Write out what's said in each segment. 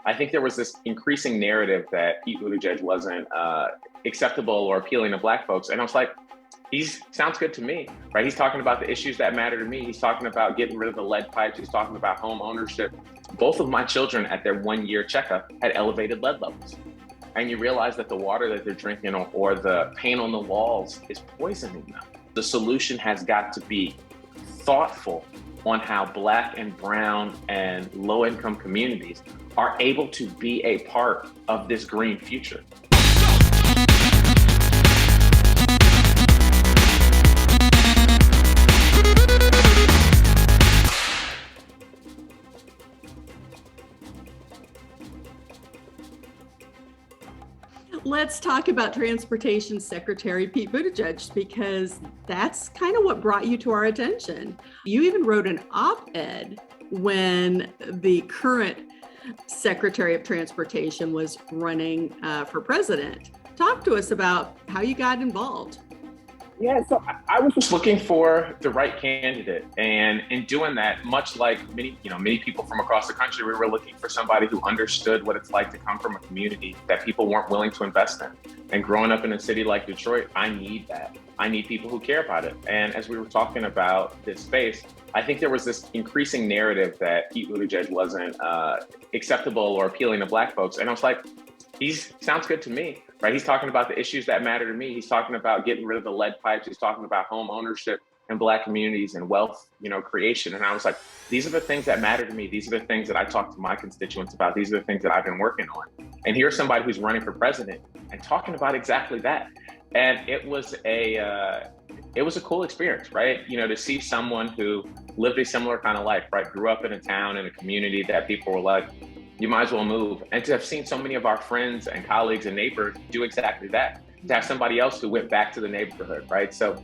I think there was this increasing narrative that Pete Buttigieg wasn't acceptable or appealing to Black folks. And I was like, sounds good to me, right? He's talking about the issues that matter to me. He's talking about getting rid of the lead pipes. He's talking about home ownership. Both of my children at their 1-year checkup had elevated lead levels. And you realize that the water that they're drinking or the paint on the walls is poisoning them. The solution has got to be thoughtful on how Black and brown and low-income communities are able to be a part of this green future. Let's talk about Transportation Secretary Pete Buttigieg, because that's kind of what brought you to our attention. You even wrote an op-ed when the current Secretary of Transportation was running for president. Talk to us about how you got involved. Yeah, so I was just looking for the right candidate, and in doing that, much like many people from across the country, we were looking for somebody who understood what it's like to come from a community that people weren't willing to invest in. And growing up in a city like Detroit, I need that. I need people who care about it. And as we were talking about this space, I think there was this increasing narrative that Pete Buttigieg wasn't acceptable or appealing to Black folks. And I was like, sounds good to me, right? He's talking about the issues that matter to me. He's talking about getting rid of the lead pipes. He's talking about home ownership and Black communities and wealth, creation. And I was like, these are the things that matter to me. These are the things that I talk to my constituents about. These are the things that I've been working on. And here's somebody who's running for president and talking about exactly that. And it was a cool experience, right? To see someone who lived a similar kind of life, right? Grew up in a town, in a community that people were like, you might as well move. And to have seen so many of our friends and colleagues and neighbors do exactly that, to have somebody else who went back to the neighborhood, right? So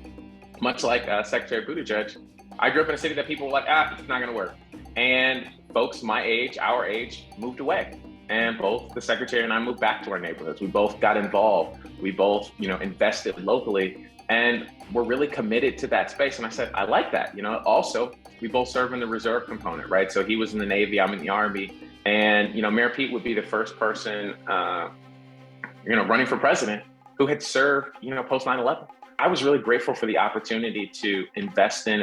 much like Secretary Buttigieg, I grew up in a city that people were like, it's not gonna work. And folks my age, our age, moved away. And both the secretary and I moved back to our neighborhoods. We both got involved. We both, invested locally, and we're really committed to that space. And I said, I like that. Also, we both serve in the reserve component, right? So he was in the Navy, I'm in the Army. And, Mayor Pete would be the first person, running for president who had served, post 9/11. I was really grateful for the opportunity to invest in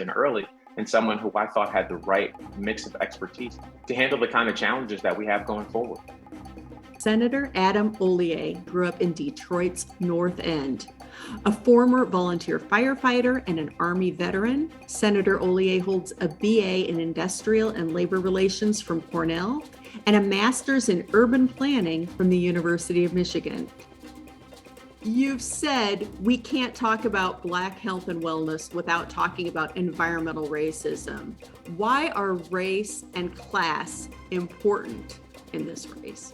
early in someone who I thought had the right mix of expertise to handle the kind of challenges that we have going forward. Senator Adam Hollier grew up in Detroit's North End. A former volunteer firefighter and an Army veteran, Senator Hollier holds a BA in Industrial and Labor Relations from Cornell and a master's in urban planning from the University of Michigan. You've said we can't talk about Black health and wellness without talking about environmental racism. Why are race and class important in this race?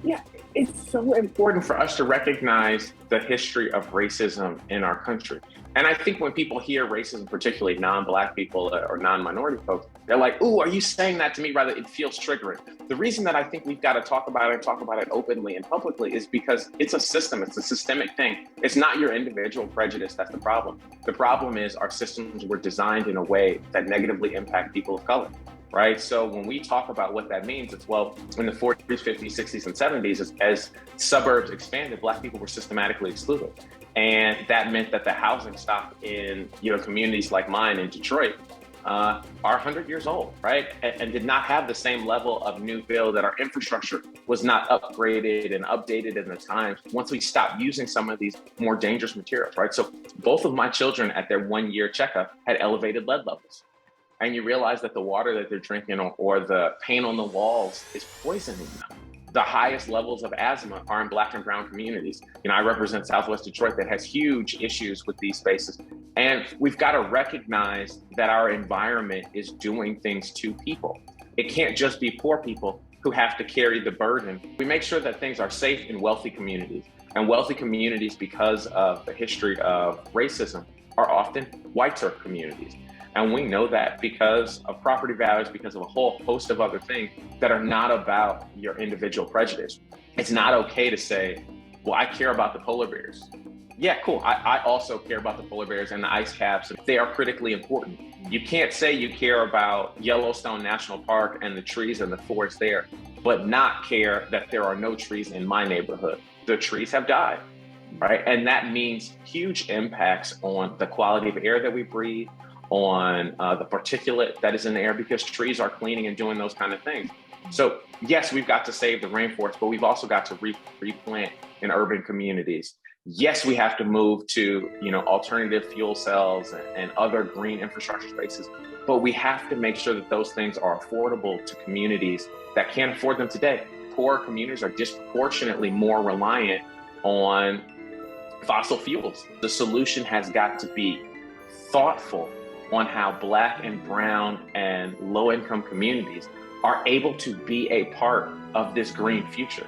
Yeah, it's so important for us to recognize the history of racism in our country. And I think when people hear racism, particularly non-Black people or non-minority folks, they're like, ooh, are you saying that to me? Rather, it feels triggering. The reason that I think we've got to talk about it openly and publicly is because it's a system, it's a systemic thing. It's not your individual prejudice that's the problem. The problem is our systems were designed in a way that negatively impact people of color. Right. So when we talk about what that means, it's in the 40s, 50s, 60s, and 70s, as suburbs expanded, Black people were systematically excluded. And that meant that the housing stock in, communities like mine in Detroit are 100 years old, right? And did not have the same level of new build, that our infrastructure was not upgraded and updated in the times once we stopped using some of these more dangerous materials, right? So both of my children at their 1-year checkup had elevated lead levels. And you realize that the water that they're drinking or the paint on the walls is poisoning them. The highest levels of asthma are in Black and brown communities. I represent Southwest Detroit that has huge issues with these spaces. And we've got to recognize that our environment is doing things to people. It can't just be poor people who have to carry the burden. We make sure that things are safe in wealthy communities. And wealthy communities, because of the history of racism, are often whiter communities. And we know that because of property values, because of a whole host of other things that are not about your individual prejudice. It's not okay to say, well, I care about the polar bears. Yeah, cool. I also care about the polar bears and the ice caps. They are critically important. You can't say you care about Yellowstone National Park and the trees and the forest there but not care that there are no trees in my neighborhood. The trees have died, right? And that means huge impacts on the quality of air that we breathe, on the particulate that is in the air, because trees are cleaning and doing those kind of things. So yes, we've got to save the rainforest, but we've also got to replant in urban communities. Yes, we have to move to, alternative fuel cells and other green infrastructure spaces, but we have to make sure that those things are affordable to communities that can't afford them today. Poor communities are disproportionately more reliant on fossil fuels. The solution has got to be thoughtful on how Black and brown and low-income communities are able to be a part of this green future.